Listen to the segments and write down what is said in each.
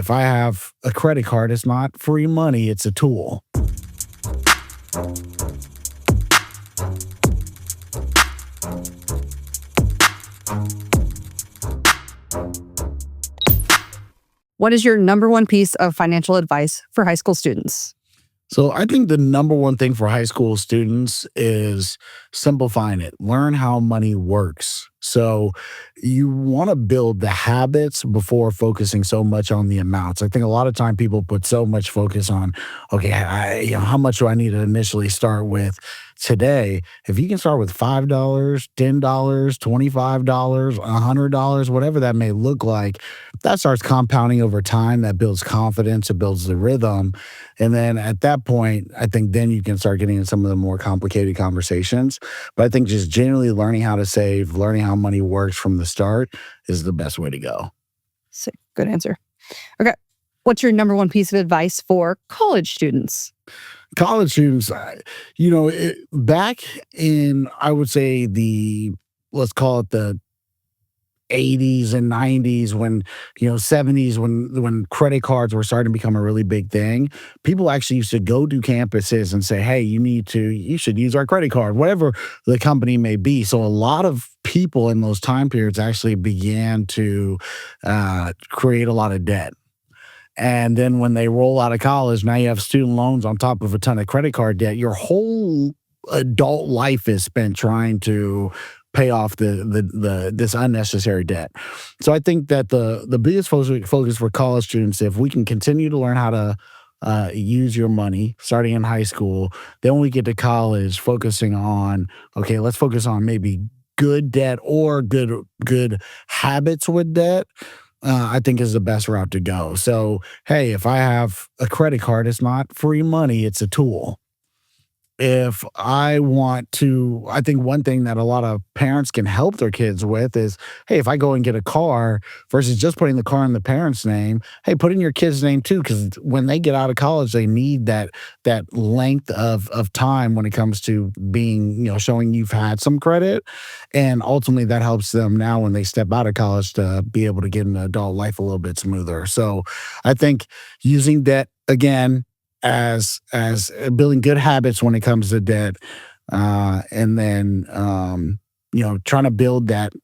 If I have a credit card, it's not free money, it's a tool. What is your number one piece of financial advice for high school students? So I think the number one thing for high school students is simplifying it. Learn how money works. So you want to build the habits before focusing so much on the amounts. I think a lot of time people put so much focus on, okay, how much do I need to initially start with today? If you can start with $5, $10, $25, $100, whatever that may look like, that starts compounding over time. That builds confidence. It builds the rhythm. And then at that point, I think then you can start getting into some of the more complicated conversations. But I think just generally learning how to save, learning how money works from the start is the best way to go. Sick. Good answer. Okay. What's your number one piece of advice for college students? College students, back in, I would say let's call it the 80s and 90s when 70s when credit cards were starting to become a really big thing, people actually used to go to campuses and say, hey, you should use our credit card, whatever the company may be. So a lot of people in those time periods actually began to create a lot of debt. And then when they roll out of college, now you have student loans on top of a ton of credit card debt. Your whole adult life is spent trying to pay off this unnecessary debt. So I think that the biggest focus for college students, if we can continue to learn how to use your money starting in high school, then when we get to college, focusing on, okay, let's focus on maybe good debt or good habits with debt. I think is the best route to go. So, hey, if I have a credit card, it's not free money, it's a tool. If I think one thing that a lot of parents can help their kids with is, hey, if I go and get a car versus just putting the car in the parent's name, hey, put in your kid's name too, because when they get out of college, they need that length of time when it comes to being, showing you've had some credit. And ultimately that helps them now when they step out of college to be able to get an adult life a little bit smoother. So I think using debt again, as building good habits when it comes to debt, and then trying to build that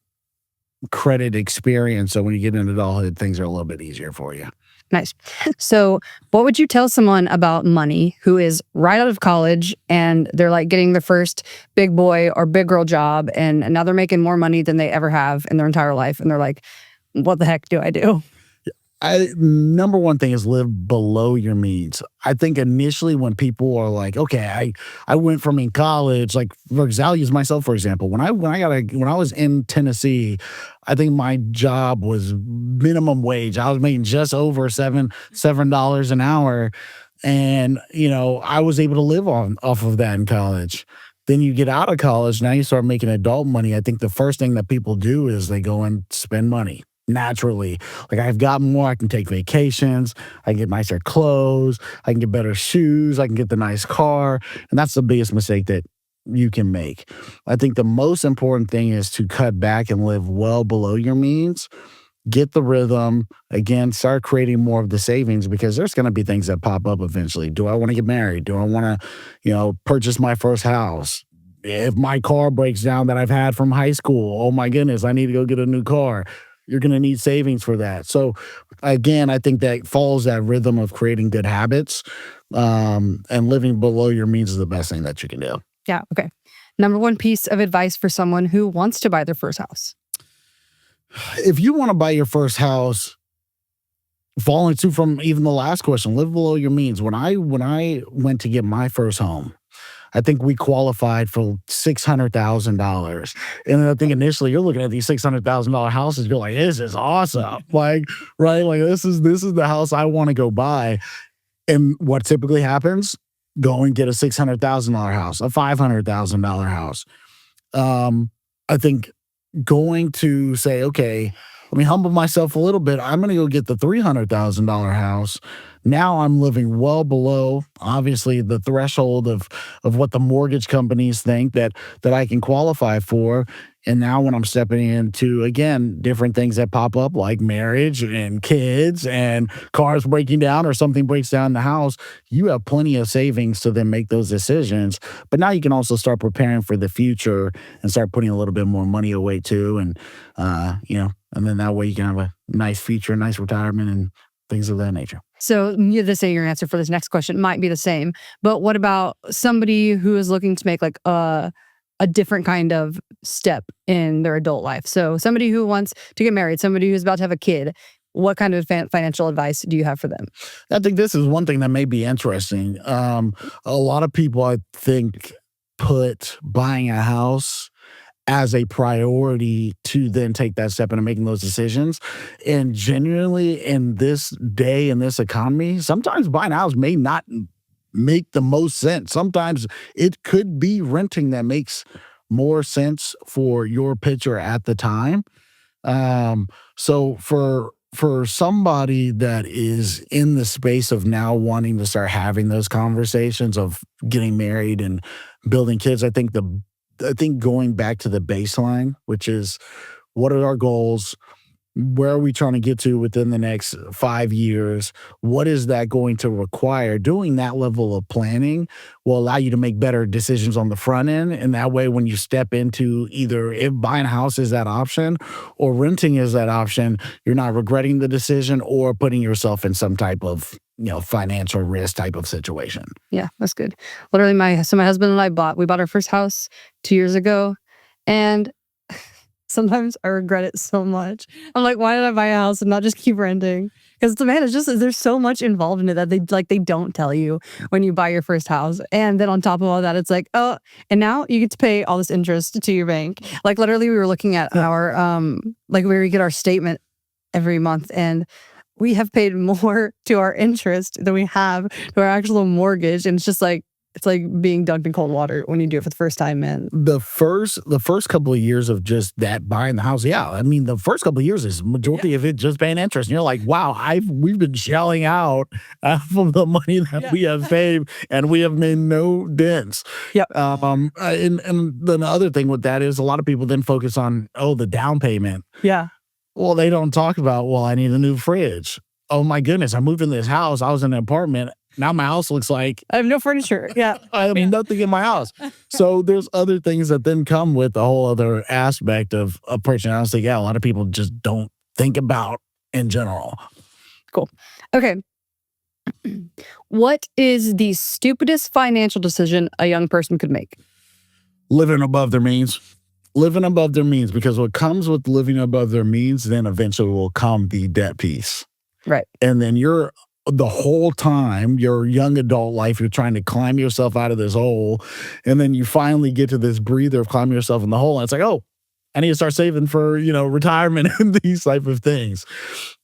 credit experience so when you get into adulthood, things are a little bit easier for you. Nice. So what would you tell someone about money who is right out of college and they're like getting their first big boy or big girl job, and now they're making more money than they ever have in their entire life, and they're like, what the heck do I do? Number one thing is live below your means. I think initially when people are like, okay, I went from in college, like for example, I'll use myself for example. When I was in Tennessee, I think my job was minimum wage. I was making just over $7 an hour, and I was able to live off of that in college. Then you get out of college, now you start making adult money. I think the first thing that people do is they go and spend money. Naturally, like I've got more, I can take vacations, I can get nicer clothes, I can get better shoes, I can get the nice car. And that's the biggest mistake that you can make. I think the most important thing is to cut back and live well below your means. Get the rhythm. Again, start creating more of the savings, because there's going to be things that pop up eventually. Do I want to get married? Do I want to, purchase my first house? If my car breaks down that I've had from high school, oh my goodness, I need to go get a new car. You're going to need savings for that. So again, I think that follows that rhythm of creating good habits, and living below your means is the best thing that you can do. Yeah. Okay. Number one piece of advice for someone who wants to buy their first house. If you want to buy your first house, following through from even the last question, live below your means. When I went to get my first home, I think we qualified for $600,000. And I think initially you're looking at these $600,000 houses, you're like, this is awesome. Like, right? Like this is the house I want to go buy. And what typically happens, go and get a $600,000 house, a $500,000 house. I think going to say, okay, let me humble myself a little bit. I'm going to go get the $300,000 house. Now I'm living well below, obviously, the threshold of what the mortgage companies think that I can qualify for. And now when I'm stepping into, again, different things that pop up like marriage and kids and cars breaking down or something breaks down in the house, you have plenty of savings to then make those decisions. But now you can also start preparing for the future and start putting a little bit more money away too. And, and then that way you can have a nice future, nice retirement and things of that nature. So you just say your answer for this next question might be the same, but what about somebody who is looking to make like a different kind of step in their adult life? So somebody who wants to get married, somebody who's about to have a kid, what kind of financial advice do you have for them? I think this is one thing that may be interesting. A lot of people, I think, put buying a house as a priority to then take that step into making those decisions. And genuinely, in this day, in this economy, sometimes buying a house may not make the most sense. Sometimes it could be renting that makes more sense for your picture at the time. So for somebody that is in the space of now wanting to start having those conversations of getting married and building kids, I think going back to the baseline, which is what are our goals? Where are we trying to get to within the next 5 years? What is that going to require? Doing that level of planning will allow you to make better decisions on the front end. And that way, when you step into either if buying a house is that option or renting is that option, you're not regretting the decision or putting yourself in some type of financial risk type of situation. Yeah, that's good. Literally, my husband and I bought our first house 2 years ago, and sometimes I regret it so much. I'm like, why did I buy a house and not just keep renting? Because it's just there's so much involved in it that they don't tell you when you buy your first house. And then on top of all that, it's like, oh, and now you get to pay all this interest to your bank. Like literally, we were looking at our like where we get our statement every month, and we have paid more to our interest than we have to our actual mortgage. And it's like being dunked in cold water when you do it for the first time, man. The first couple of years of just that buying the house, yeah. I mean, the first couple of years is majority of it just paying interest. And you're like, wow, we've been shelling out half of the money that we have paid, and we have made no dents. Yep. And then the other thing with that is a lot of people then focus on the down payment. Yeah. Well, they don't talk about, I need a new fridge. Oh my goodness, I moved in this house. I was in an apartment. Now my house looks like I have no furniture. Yeah. I have nothing in my house. So there's other things that then come with the whole other aspect of a purchase. Honestly, yeah, a lot of people just don't think about in general. Cool. Okay. What is the stupidest financial decision a young person could make? Living above their means. Living above their means, because what comes with living above their means, then eventually will come the debt piece. Right. And then the whole time, your young adult life, you're trying to climb yourself out of this hole. And then you finally get to this breather of climbing yourself in the hole. And it's like, oh, I need to start saving for, retirement and these type of things.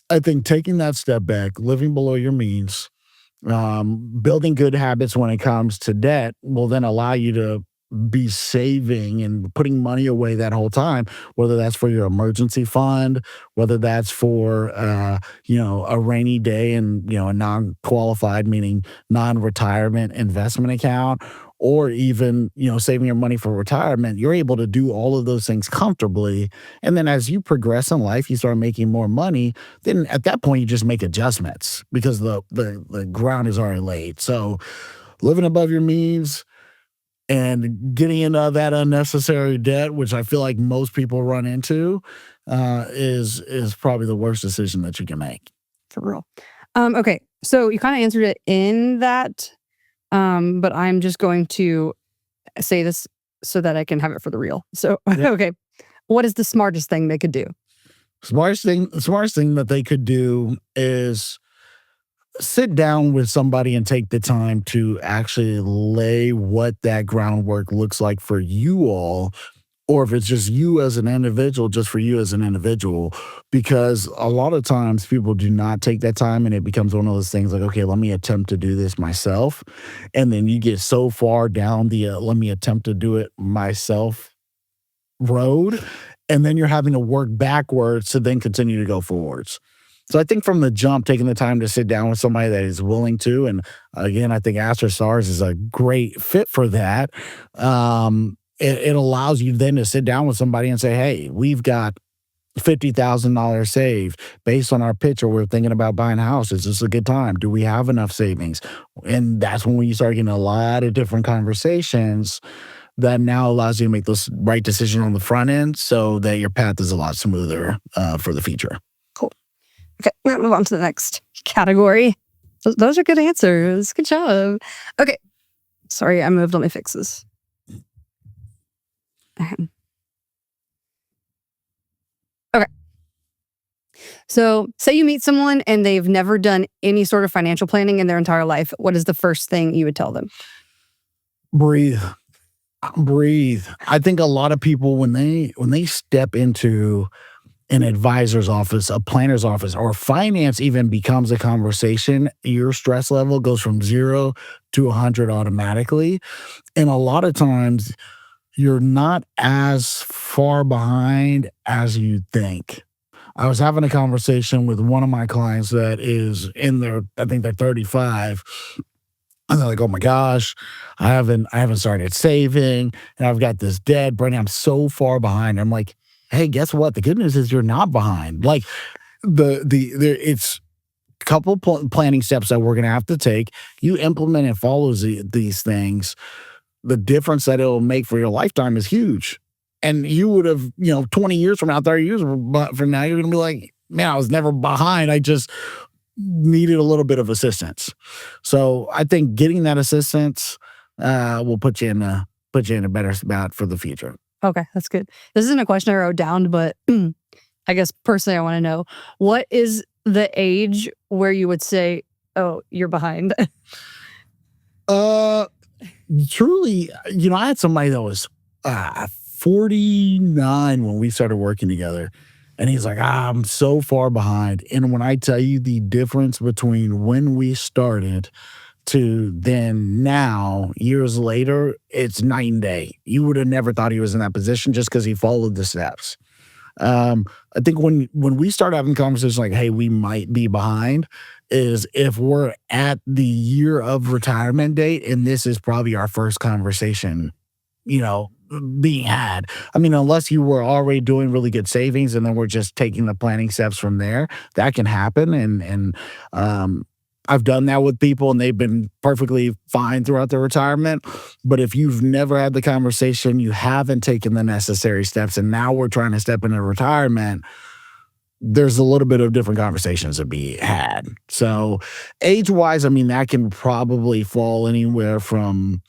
I think taking that step back, living below your means, building good habits when it comes to debt will then allow you to be saving and putting money away that whole time, whether that's for your emergency fund, whether that's for, a rainy day and, a non-qualified, meaning non-retirement investment account, or even, saving your money for retirement. You're able to do all of those things comfortably. And then as you progress in life, you start making more money. Then at that point, you just make adjustments because the ground is already laid. So living above your means, and getting into that unnecessary debt, which I feel like most people run into, is probably the worst decision that you can make. For real. Okay, so you kind of answered it in that, but I'm just going to say this so that I can have it for the real. So, okay, what is the smartest thing they could do? Smartest thing that they could do is sit down with somebody and take the time to actually lay what that groundwork looks like for you all, or if it's just you as an individual, just for you as an individual. Because a lot of times people do not take that time, and it becomes one of those things like, okay, let me attempt to do this myself. And then you get so far down the let me attempt to do it myself road, and then you're having to work backwards to then continue to go forwards. So I think from the jump, taking the time to sit down with somebody that is willing to, and again, I think Aster SARS is a great fit for that. It allows you then to sit down with somebody and say, hey, we've got $50,000 saved based on our pitch, or we're thinking about buying a house. Is this a good time? Do we have enough savings? And that's when we start getting a lot of different conversations that now allows you to make this right decision on the front end so that your path is a lot smoother for the future. Cool. Okay, we're gonna move on to the next category. Those are good answers. Good job. Okay. Sorry, I moved. Let me fix this. Okay. So, say you meet someone and they've never done any sort of financial planning in their entire life. What is the first thing you would tell them? Breathe. Breathe. I think a lot of people when they step into an advisor's office, a planner's office, or finance even becomes a conversation, your stress level goes from 0 to 100 automatically. And a lot of times you're not as far behind as you think. I was having a conversation with one of my clients that is in their, I think they're 35. And they're like, oh my gosh, I haven't started saving, and I've got this debt, Brandon, I'm so far behind. I'm like, hey, guess what? The good news is you're not behind. Like it's a couple planning steps that we're gonna have to take. You implement and follow these things. The difference that it'll make for your lifetime is huge. And you would have, 20 years from now, 30 years from now, you're gonna be like, man, I was never behind. I just needed a little bit of assistance. So I think getting that assistance will put you in a better spot for the future. Okay, that's good. This isn't a question I wrote down, but I guess personally I want to know, what is the age where you would say, oh, you're behind? Truly, I had somebody that was 49 when we started working together. And he's like, I'm so far behind. And when I tell you the difference between when we started to then now, years later, it's night and day. You would have never thought he was in that position just because he followed the steps. I think when we start having conversations like, hey, we might be behind, is if we're at the year of retirement date, and this is probably our first conversation, being had. I mean, unless you were already doing really good savings and then we're just taking the planning steps from there, that can happen. And I've done that with people and they've been perfectly fine throughout their retirement. But if you've never had the conversation, you haven't taken the necessary steps, and now we're trying to step into retirement, there's a little bit of different conversations to be had. So age-wise, I mean, that can probably fall anywhere from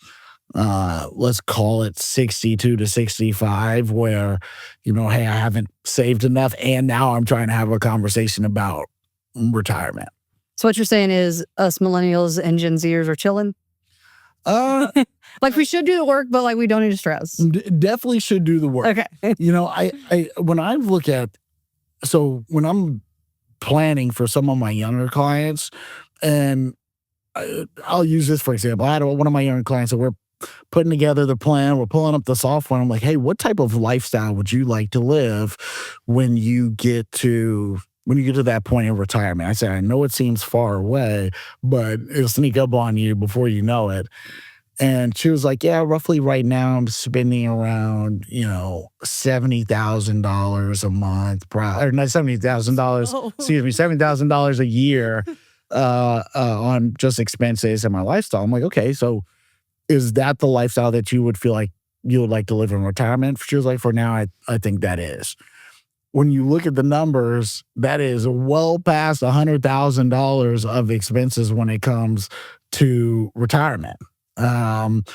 let's call it 62 to 65, where, hey, I haven't saved enough and now I'm trying to have a conversation about retirement. So what you're saying is us millennials and Gen Zers are chilling? Like we should do the work, but like we don't need to stress. Definitely should do the work. Okay. I when I look at, so when I'm planning for some of my younger clients, and I'll use this for example. I had one of my younger clients that we're putting together the plan, we're pulling up the software. I'm like, hey, what type of lifestyle would you like to live when you get to that point in retirement? I said, I know it seems far away, but it'll sneak up on you before you know it. And she was like, yeah, roughly right now I'm spending around, $70,000 a month, or not $70,000, excuse me, $70,000 a year on just expenses and my lifestyle. I'm like, okay, so is that the lifestyle that you would feel like you would like to live in retirement? She was like, for now, I think that is. When you look at the numbers, that is well past $100,000 of expenses when it comes to retirement. And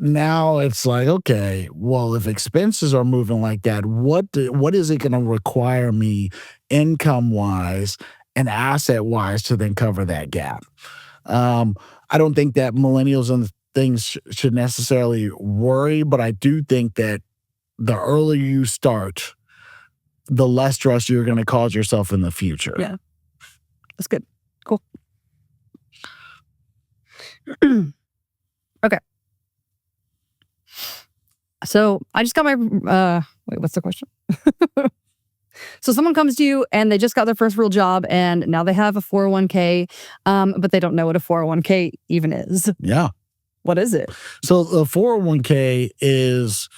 now it's like, okay, well, if expenses are moving like that, what is it going to require me income-wise and asset-wise to then cover that gap? I don't think that millennials and things should necessarily worry, but I do think that the earlier you start, the less stress you're going to cause yourself in the future. Yeah. That's good. Cool. Okay. So I just got my, wait, what's the question? So someone comes to you and they just got their first real job and now they have a 401k, but they don't know what a 401k even is. Yeah. What is it? So the 401k is,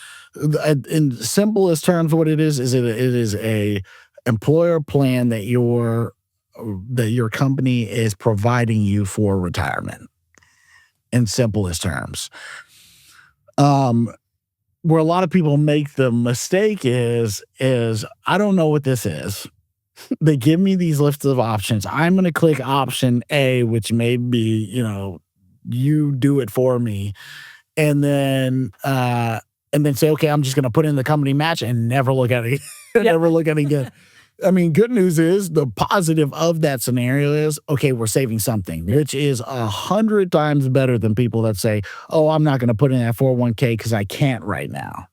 in simplest terms, what it is it is a employer plan that your company is providing you for retirement. In simplest terms, where a lot of people make the mistake is I don't know what this is. They give me these lists of options. I'm going to click option A, which may be, you do it for me, and then say, okay, I'm just going to put in the company match and never look at it, never look at it again. I mean, good news is the positive of that scenario is, okay, we're saving something, which is 100 times better than people that say, oh, I'm not going to put in that 401k because I can't right now.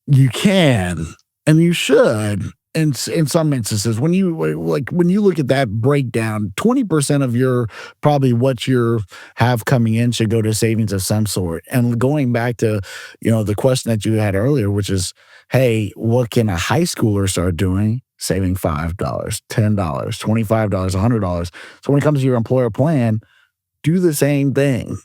You can, and you should. In some instances, when you look at that breakdown, 20% of your probably what you have coming in should go to savings of some sort. And going back to the question that you had earlier, which is, hey, what can a high schooler start doing? Saving $5, $10, $25, $100. So when it comes to your employer plan, do the same thing.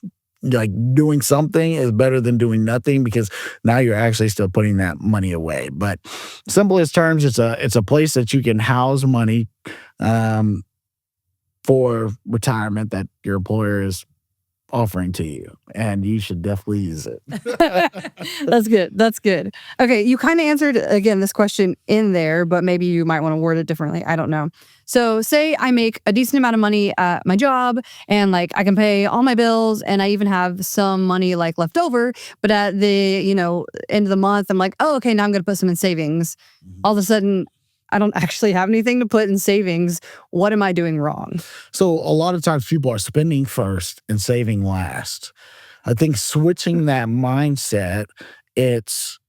Like, doing something is better than doing nothing, because now you're actually still putting that money away. But simplest terms, it's a place that you can house money for retirement that your employer is offering to you, and you should definitely use it. That's good. That's good. Okay, you kind of answered again this question in there, but maybe you might want to word it differently. I don't know. So say I make a decent amount of money at my job and like I can pay all my bills and I even have some money like left over, but at the, end of the month, I'm like, oh, okay, now I'm going to put some in savings. All of a sudden, I don't actually have anything to put in savings. What am I doing wrong? So a lot of times people are spending first and saving last. I think switching that mindset, it's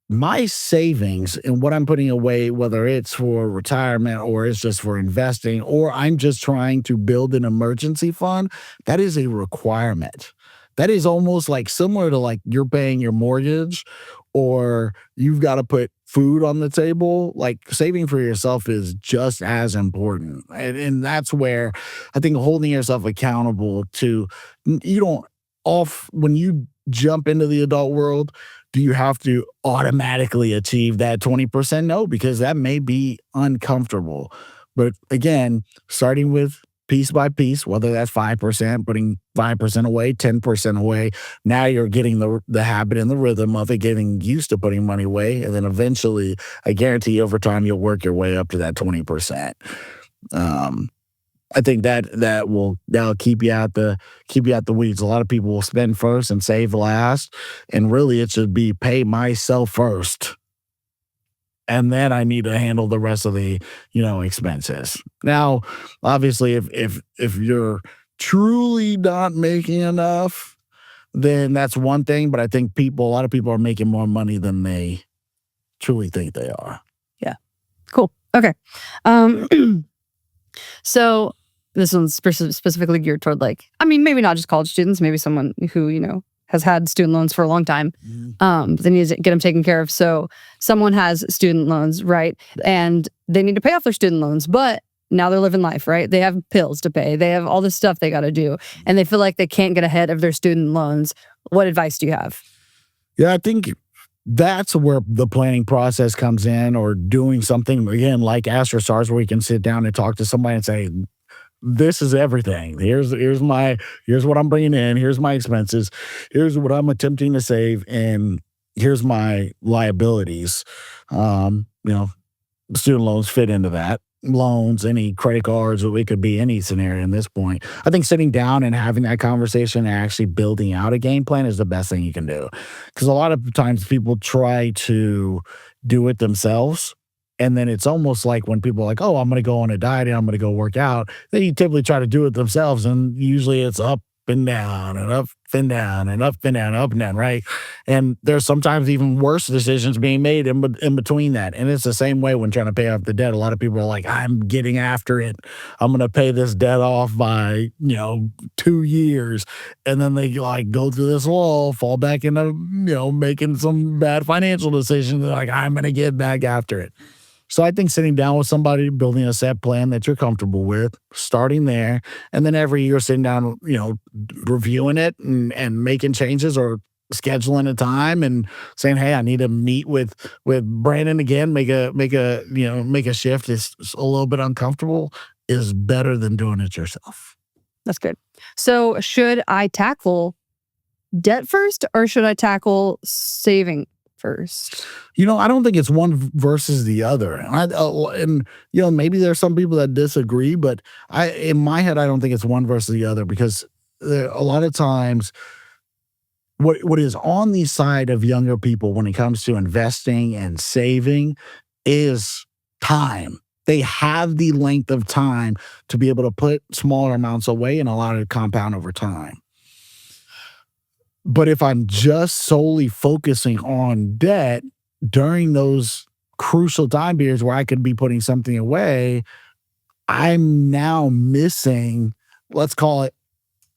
my savings and what I'm putting away, whether it's for retirement or it's just for investing, or I'm just trying to build an emergency fund, that is a requirement. That is almost like similar to like you're paying your mortgage or you've got to put food on the table. Like, saving for yourself is just as important. And that's where I think holding yourself accountable to, you don't when you jump into the adult world, do you have to automatically achieve that 20%? No, because that may be uncomfortable. But again, starting with piece by piece, whether that's 5%, putting 5% away, 10% away, now you're getting the habit and the rhythm of it, getting used to putting money away. And then eventually, I guarantee over time, you'll work your way up to that 20%. I think that'll keep you out the weeds. A lot of people will spend first and save last, and really it should be pay myself first, and then I need to handle the rest of the expenses. Now, obviously, if you're truly not making enough, then that's one thing. But I think a lot of people are making more money than they truly think they are. Yeah, cool. Okay. So this one's specifically geared toward maybe not just college students, maybe someone who, has had student loans for a long time. They need to get them taken care of. So someone has student loans, right? And they need to pay off their student loans, but now they're living life, right? They have bills to pay. They have all this stuff they got to do. And they feel like they can't get ahead of their student loans. What advice do you have? Yeah, I think that's where the planning process comes in, or doing something, again, like AstroStars, where you can sit down and talk to somebody and say, this is everything. Here's what I'm bringing in. Here's my expenses. Here's what I'm attempting to save. And here's my liabilities. Student loans fit into that. Loans, any credit cards, or it could be any scenario in this point. I think sitting down and having that conversation and actually building out a game plan is the best thing you can do. Because a lot of times people try to do it themselves. And then it's almost like when people are like, oh, I'm going to go on a diet and I'm going to go work out, they typically try to do it themselves. And usually it's up and down and up and down and up and down, up and down, right? And there's sometimes even worse decisions being made in between that. And it's the same way when trying to pay off the debt. A lot of people are like, I'm getting after it. I'm going to pay this debt off by, 2 years. And then they like go through this wall, fall back into, making some bad financial decisions. They're like, I'm going to get back after it. So I think sitting down with somebody, building a set plan that you're comfortable with, starting there, and then every year sitting down, reviewing it and making changes or scheduling a time and saying, "Hey, I need to meet with Brandon again, make a shift." It's a little bit uncomfortable is better than doing it yourself. That's good. So should I tackle debt first or should I tackle saving first? I don't think it's one versus the other. And maybe there's some people that disagree, but in my head, I don't think it's one versus the other because a lot of times, what is on the side of younger people when it comes to investing and saving is time. They have the length of time to be able to put smaller amounts away and allow it to compound over time. But if I'm just solely focusing on debt during those crucial time periods where I could be putting something away, I'm now missing, let's call it,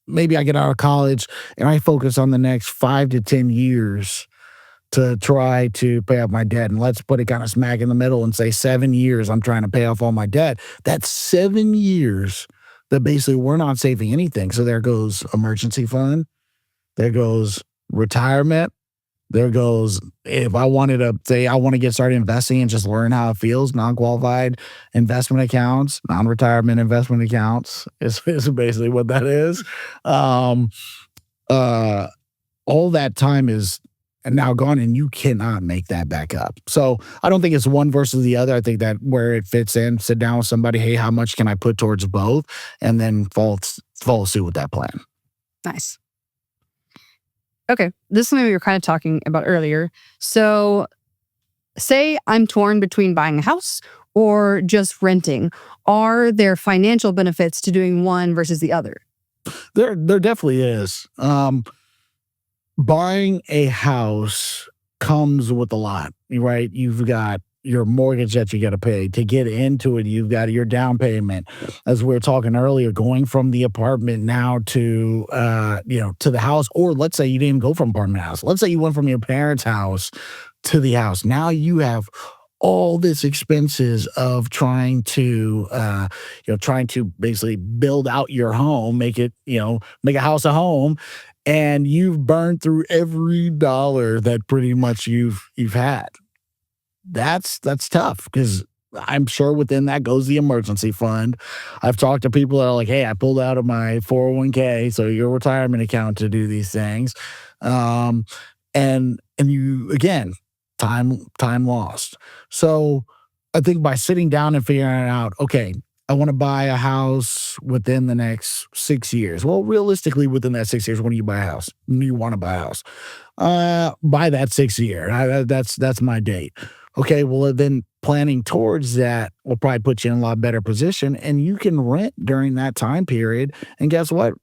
maybe I get out of college and I focus on the next 5 to 10 years to try to pay off my debt. And let's put it kind of smack in the middle and say 7 years I'm trying to pay off all my debt. That's 7 years that basically we're not saving anything. So there goes emergency fund. There goes retirement. There goes, if I wanted to say I want to get started investing and just learn how it feels, non-qualified investment accounts, non-retirement investment accounts is basically what that is. All that time is now gone and you cannot make that back up. So I don't think it's one versus the other. I think that where it fits in, sit down with somebody, hey, how much can I put towards both? And then follow suit with that plan. Nice. Okay, this is something we were kind of talking about earlier. So say I'm torn between buying a house or just renting. Are there financial benefits to doing one versus the other? There definitely is. Buying a house comes with a lot, right? You've got your mortgage that you got to pay to get into it. You've got your down payment, as we were talking earlier, going from the apartment now to to the house. Or let's say you didn't even go from apartment house. Let's say you went from your parents' house to the house. Now you have all this expenses of trying to basically build out your home, make it, make a house a home. And you've burned through every dollar that pretty much you've had. That's tough because I'm sure within that goes the emergency fund. I've talked to people that are like, hey, I pulled out of my 401k, so your retirement account to do these things. And you, again, time lost. So I think by sitting down and figuring out, okay, I want to buy a house within the next 6 years. Well, realistically, within that 6 years, when you buy a house, you want to buy a house. By that 6th year, that's my date. Okay, well, then planning towards that will probably put you in a lot better position, and you can rent during that time period. And guess what?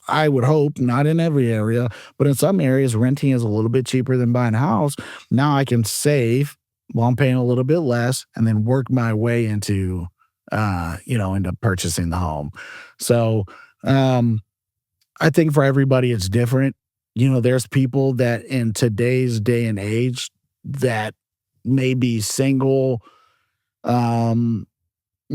I would hope, not in every area, but in some areas, renting is a little bit cheaper than buying a house. Now I can save while I'm paying a little bit less and then work my way into purchasing the home. So I think for everybody, it's different. There's people that in today's day and age that may be single,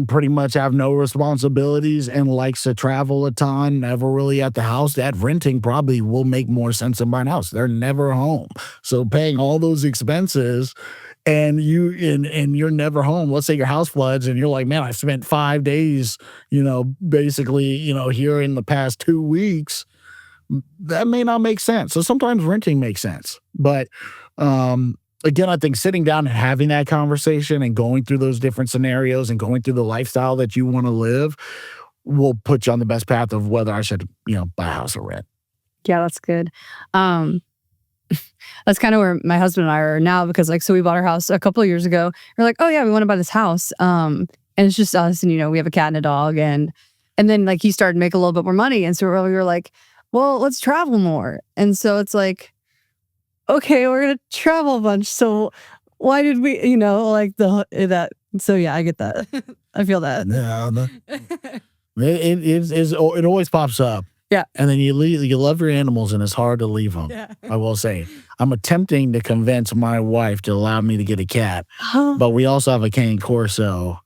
pretty much have no responsibilities and likes to travel a ton, never really at the house. That renting probably will make more sense than buying a house. They're never home. So paying all those expenses and you're never home. Let's say your house floods and you're like, man, I spent 5 days, basically, here in the past 2 weeks. That may not make sense. So sometimes renting makes sense. But again, I think sitting down and having that conversation and going through those different scenarios and going through the lifestyle that you want to live will put you on the best path of whether I should, buy a house or rent. Yeah, that's good. That's kind of where my husband and I are now because so we bought our house a couple of years ago. We're like, oh yeah, we want to buy this house. And it's just us and, we have a cat and a dog. And then he started making a little bit more money. And so we were like, well, let's travel more. And so it's like, okay, we're going to travel a bunch. So why did we, like that. So yeah, I get that. I feel that. It always pops up. Yeah. And then you love your animals and it's hard to leave them. Yeah. I will say. I'm attempting to convince my wife to allow me to get a cat. But we also have a cane corso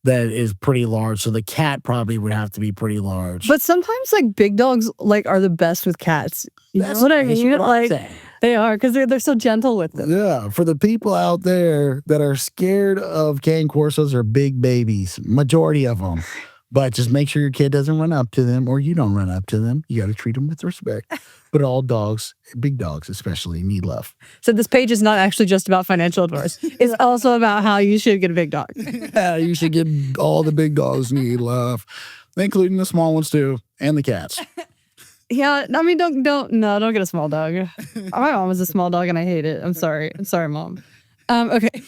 that is pretty large. So the cat probably would have to be pretty large. But sometimes like big dogs like are the best with cats. You know what I mean? Like they are because they're so gentle with them. Yeah. For the people out there that are scared of cane corsos or big babies, majority of them. But just make sure your kid doesn't run up to them or you don't run up to them. You got to treat them with respect. But all dogs, big dogs especially, need love. So this page is not actually just about financial advice. It's also about how you should get a big dog. Yeah, you should get all the big dogs need love, including the small ones too, and the cats. Yeah, I mean, don't get a small dog. My mom was a small dog and I hate it. I'm sorry, Mom. Okay.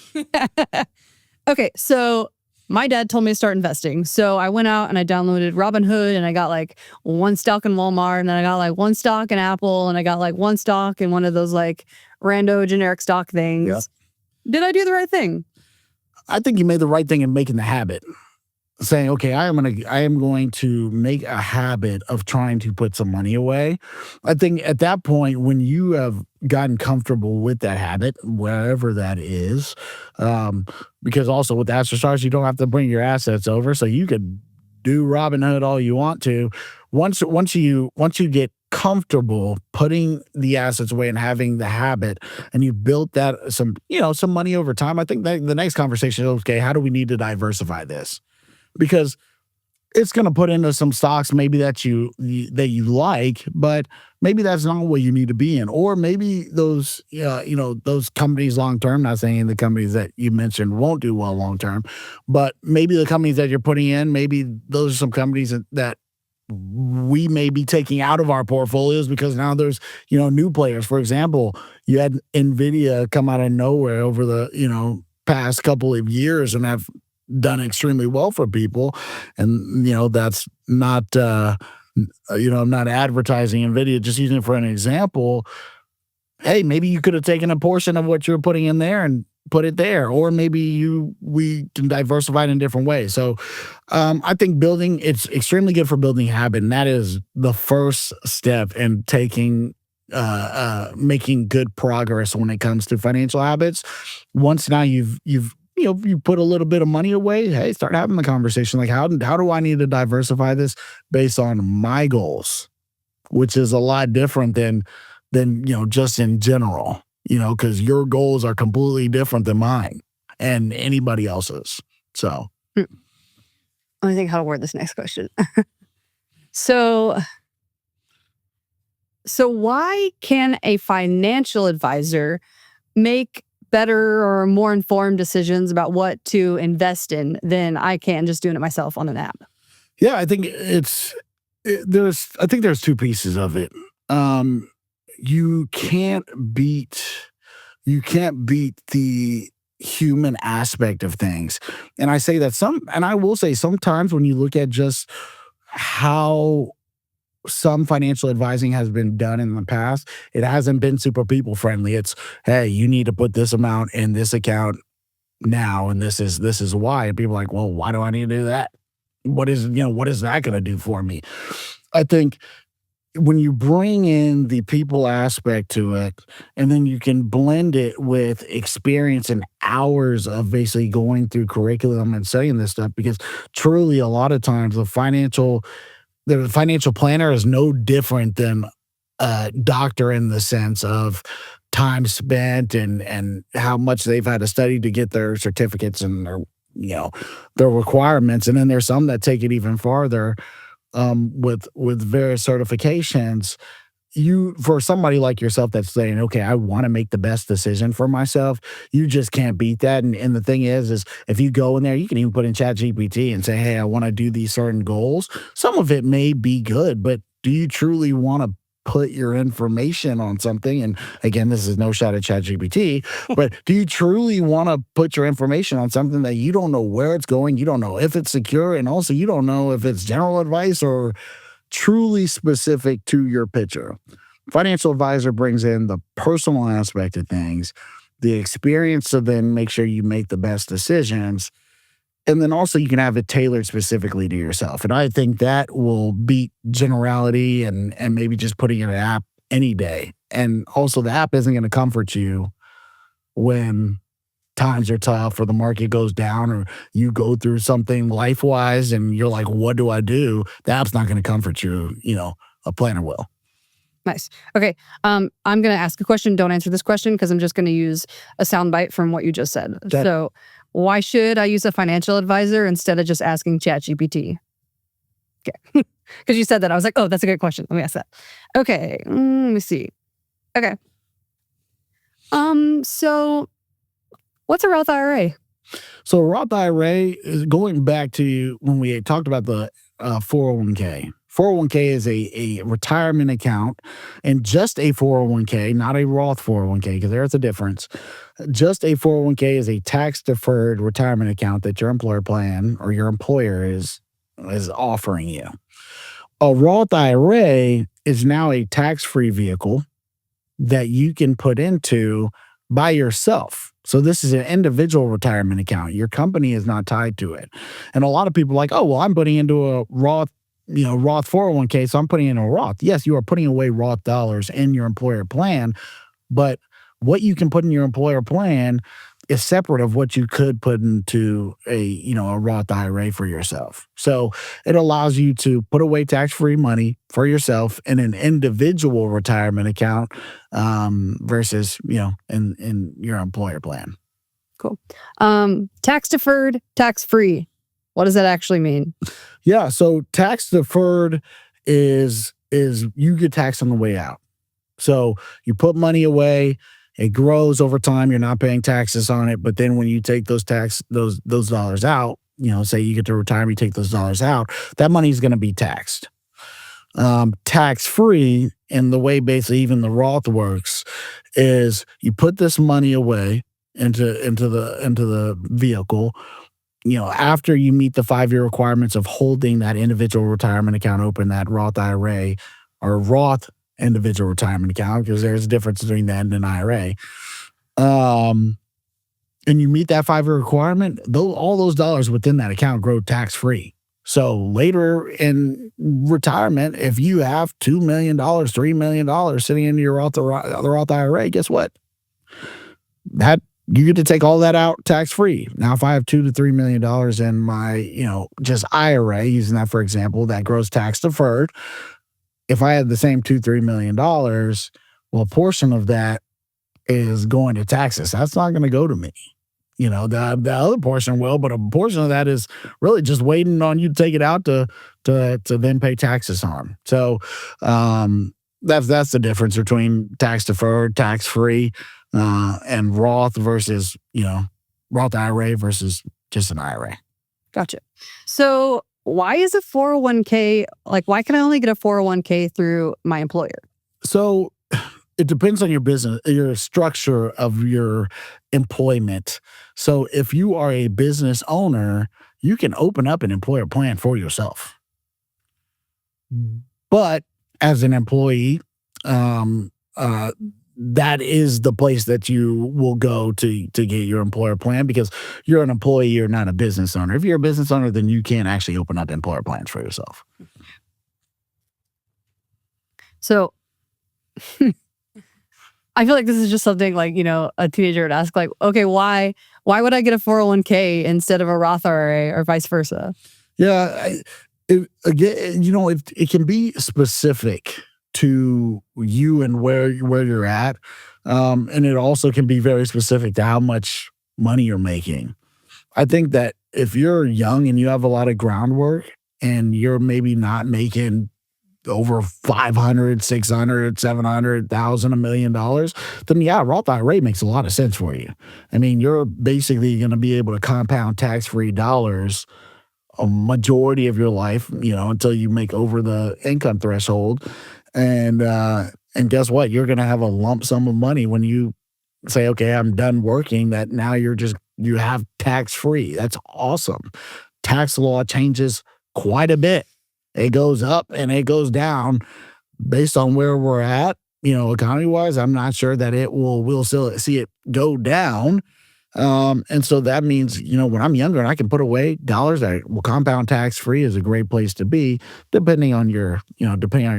Okay, so my dad told me to start investing. So I went out and I downloaded Robinhood and I got like one stock in Walmart and then I got like one stock in Apple and I got like one stock in one of those like rando generic stock things. Yeah. Did I do the right thing? I think you made the right thing in making the habit. Saying, okay, I am going to make a habit of trying to put some money away. I think at that point, when you have gotten comfortable with that habit, wherever that is, because also with Stars, you don't have to bring your assets over, so you could do Robinhood all you want to. Once you get comfortable putting the assets away and having the habit, and you built that some money over time, I think that the next conversation is, okay, how do we need to diversify this? Because it's going to put into some stocks maybe that you like, but maybe that's not what you need to be in. Or maybe those those companies long term, not saying the companies that you mentioned won't do well long term, but maybe the companies that you're putting in, maybe those are some companies that we may be taking out of our portfolios because now there's new players. For example, you had Nvidia come out of nowhere over the past couple of years and have done extremely well for people, and that's not I'm not advertising Nvidia, just using it for an example. Hey, maybe you could have taken a portion of what you're putting in there and put it there, or maybe we can diversify it in different ways. So I think it's extremely good for building habit, and that is the first step in making good progress when it comes to financial habits. Once now you put a little bit of money away, hey, start having the conversation. Like, how do I need to diversify this based on my goals, which is a lot different than just in general, because your goals are completely different than mine and anybody else's. So let me think how to word this next question. So why can a financial advisor make better or more informed decisions about what to invest in than I can just doing it myself on an app? Yeah, I think there's two pieces of it. You can't beat the human aspect of things. And I say that I will say sometimes when you look at just how some financial advising has been done in the past, it hasn't been super people friendly. It's, hey, you need to put this amount in this account now, and this is why. And people are like, well, why do I need to do that? What is that going to do for me? I think when you bring in the people aspect to it, and then you can blend it with experience and hours of basically going through curriculum and studying this stuff, because truly a lot of times the financial planner is no different than a doctor in the sense of time spent and how much they've had to study to get their certificates and their requirements. And then there's some that take it even farther with various certifications. For somebody like yourself that's saying, okay, I want to make the best decision for myself, you just can't beat that. And the thing is if you go in there, you can even put in ChatGPT and say, hey, I want to do these certain goals. Some of it may be good, but do you truly want to put your information on something? And again, this is no shot at ChatGPT, but do you truly want to put your information on something that you don't know where it's going? You don't know if it's secure, and also you don't know if it's general advice or truly specific to your picture. Financial advisor brings in the personal aspect of things, the experience to then make sure you make the best decisions. And then also you can have it tailored specifically to yourself. And I think that will beat generality and maybe just putting in an app any day. And also the app isn't going to comfort you when times are tough or the market goes down or you go through something life wise and you're like, what do I do? The app's not going to comfort you, a planner will. Nice. Okay. I'm going to ask a question. Don't answer this question because I'm just going to use a soundbite from what you just said. So, why should I use a financial advisor instead of just asking ChatGPT? Okay. Because you said that. I was like, oh, that's a good question. Let me ask that. Okay. Let me see. Okay. So what's a Roth IRA? So Roth IRA is going back to when we talked about the 401k. 401k is a retirement account, and just a 401k, not a Roth 401k, because there's a difference. Just a 401k is a tax-deferred retirement account that your employer plan or your employer is offering you. A Roth IRA is now a tax-free vehicle that you can put into by yourself. So this is an individual retirement account. Your company is not tied to it. And a lot of people are like, oh, well, I'm putting into a Roth 401k, so I'm putting in a Roth. Yes, you are putting away Roth dollars in your employer plan, but what you can put in your employer plan is separate of what you could put into a Roth IRA for yourself. So it allows you to put away tax-free money for yourself in an individual retirement account versus in your employer plan. Cool. Tax deferred, tax free. What does that actually mean? Yeah, so tax deferred is you get taxed on the way out. So you put money away, it grows over time, you're not paying taxes on it, but then when you take those dollars out, say you get to retirement, you take those dollars out, that money is going to be taxed. Tax free, and the way basically even the Roth works is you put this money away into the vehicle. After you meet the 5-year requirements of holding that individual retirement account open, that Roth IRA or Roth individual retirement account, because there's a difference between that and an IRA. And you meet that 5-year requirement, all those dollars within that account grow tax-free. So later in retirement, if you have $2 million, $3 million sitting in your Roth IRA, guess what? That you get to take all that out tax-free. Now, if I have $2 to $3 million in my, just IRA, using that for example, that grows tax deferred. If I had the same $2-3 million, well, a portion of that is going to taxes. That's not going to go to me. The other portion will, but a portion of that is really just waiting on you to take it out to then pay taxes on. So that's the difference between tax deferred, tax free, and Roth versus Roth IRA versus just an IRA. Gotcha. So why is a 401k, why can I only get a 401k through my employer? So it depends on your business, your structure of your employment. So if you are a business owner, you can open up an employer plan for yourself. But as an employee, that is the place that you will go to get your employer plan, because you're an employee, you're not a business owner. If you're a business owner, then you can't actually open up employer plans for yourself. So I feel like this is just something a teenager would ask, okay, why would I get a 401k instead of a Roth IRA or vice versa? Yeah, it can be specific to you and where you're at. And it also can be very specific to how much money you're making. I think that if you're young and you have a lot of groundwork and you're maybe not making over 500, 600, 700,000, $1 million, then yeah, Roth IRA makes a lot of sense for you. I mean, you're basically going to be able to compound tax-free dollars a majority of your life, until you make over the income threshold. And guess what? You're going to have a lump sum of money when you say, okay, I'm done working, that now you have tax-free. That's awesome. Tax law changes quite a bit It goes up and it goes down based on where we're at, economy wise. I'm not sure that we'll still see it go down. And so that means, when I'm younger and I can put away dollars that will compound tax free is a great place to be, depending on your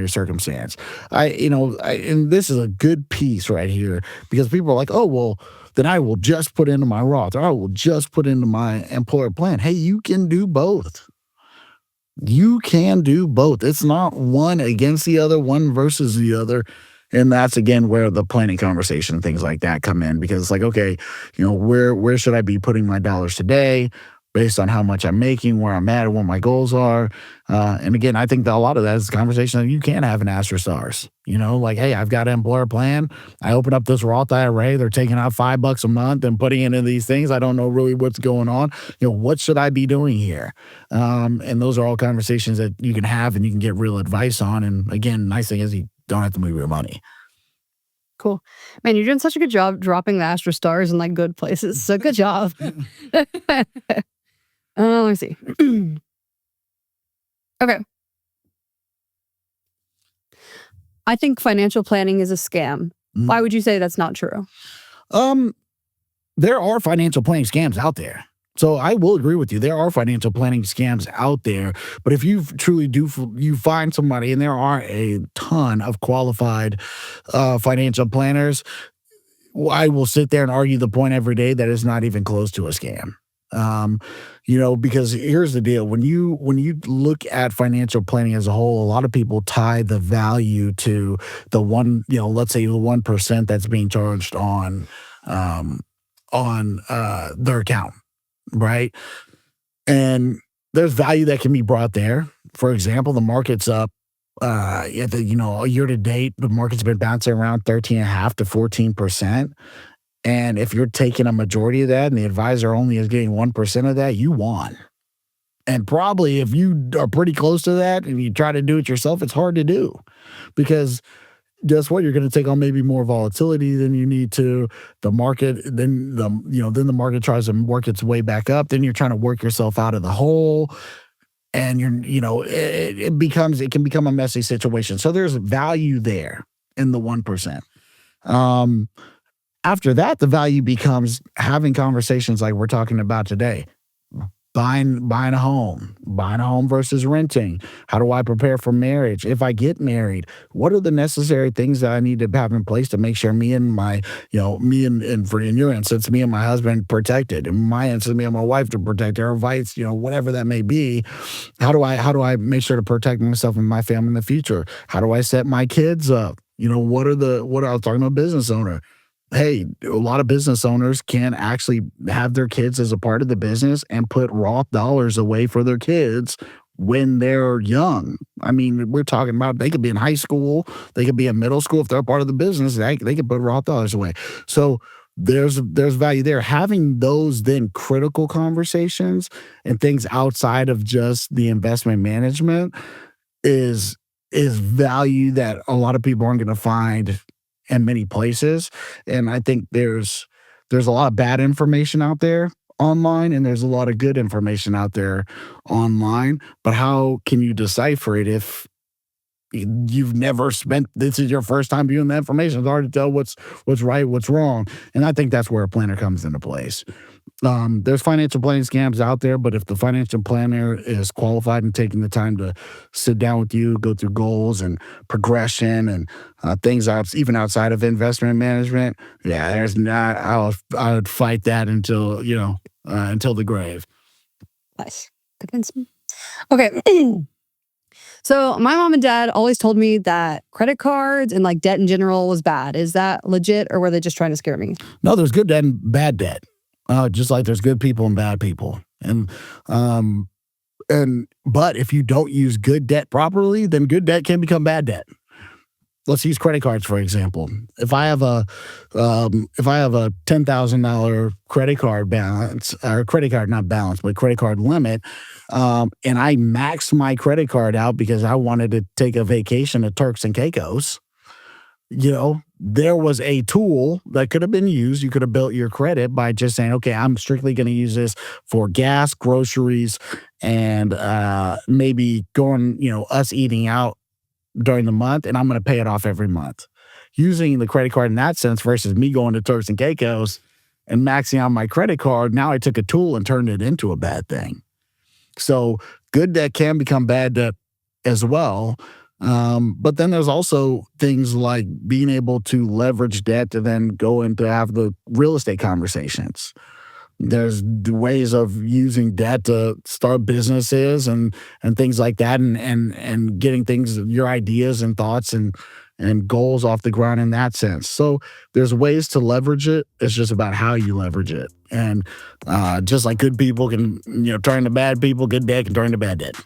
circumstance. And this is a good piece right here because people are like, oh, well, then I will just put into my Roth or I will just put into my employer plan. Hey, you can do both. You can do both. It's not one against the other, one versus the other. And that's again where the planning conversation, things like that come in because it's like, okay, where should I be putting my dollars today based on how much I'm making, where I'm at, and what my goals are. And again, I think that a lot of that is a conversation that you can have in Ask Your Stars. Like, hey, I've got an employer plan. I open up this Roth IRA. They're taking out $5 a month and putting it into these things. I don't know really what's going on. What should I be doing here? And those are all conversations that you can have and you can get real advice on. And again, nice thing is you don't have to move your money. Cool. Man, you're doing such a good job dropping the Astro Stars in like good places. So good job. Let me see. Okay. I think financial planning is a scam. Why would you say that's not true? There are financial planning scams out there. So I will agree with you. There are financial planning scams out there, but if you truly you find somebody, and there are a ton of qualified financial planners, I will sit there and argue the point every day that it's not even close to a scam. Because here's the deal: when you look at financial planning as a whole, a lot of people tie the value to the let's say the 1% that's being charged on their account. Right. And there's value that can be brought there. For example, the market's up, year to date, the market's been bouncing around 13.5 to 14%. And if you're taking a majority of that and the advisor only is getting 1% of that, you won. And probably if you are pretty close to that and you try to do it yourself, it's hard to do because guess what? You're going to take on maybe more volatility than you need to. The market, then the market tries to work its way back up. Then you're trying to work yourself out of the hole, and it can become a messy situation. So there's value there in the 1%. After that, the value becomes having conversations like we're talking about today. Buying a home versus renting. How do I prepare for marriage? If I get married, what are the necessary things that I need to have in place to make sure me and my, for in your instance, me and my husband protected, in my instance, me and my wife to protect our rights, whatever that may be. How do I make sure to protect myself and my family in the future? How do I set my kids up? What I was talking about, business owner. Hey, a lot of business owners can actually have their kids as a part of the business and put Roth dollars away for their kids when they're young. I mean, we're talking about they could be in high school, they could be in middle school. If they're part of the business, they could put Roth dollars away. So there's value there. Having those then critical conversations and things outside of just the investment management is value that a lot of people aren't going to find in many places. And I think there's a lot of bad information out there online and there's a lot of good information out there online. But how can you decipher it if you've never this is your first time viewing the information? It's hard to tell what's right, what's wrong. And I think that's where a planner comes into place. There's financial planning scams out there, but if the financial planner is qualified and taking the time to sit down with you, go through goals and progression and things even outside of investment management, there's not. I would fight that until the grave. Nice. Convince me. Okay. So my mom and dad always told me that credit cards and like debt in general was bad. Is that legit, or were they just trying to scare me? No, there's good debt and bad debt. Just like there's good people and bad people. But if you don't use good debt properly, then good debt can become bad debt. Let's use credit cards, for example. If I have a $10,000 credit card balance, or credit card, not balance, but credit card limit, and I maxed my credit card out because I wanted to take a vacation to Turks and Caicos, there was a tool that could have been used. You could have built your credit by just saying, okay, I'm strictly going to use this for gas, groceries, and maybe going, us eating out during the month, and I'm going to pay it off every month. Using the credit card in that sense versus me going to Turks and Caicos and maxing out my credit card, now I took a tool and turned it into a bad thing. So good debt can become bad debt as well. But then there's also things like being able to leverage debt to then go into have the real estate conversations. There's ways of using debt to start businesses and things like that, and getting things, your ideas and thoughts and goals off the ground in that sense. So there's ways to leverage it. It's just about how you leverage it. And just like good people can turn to bad people, good debt can turn to bad debt.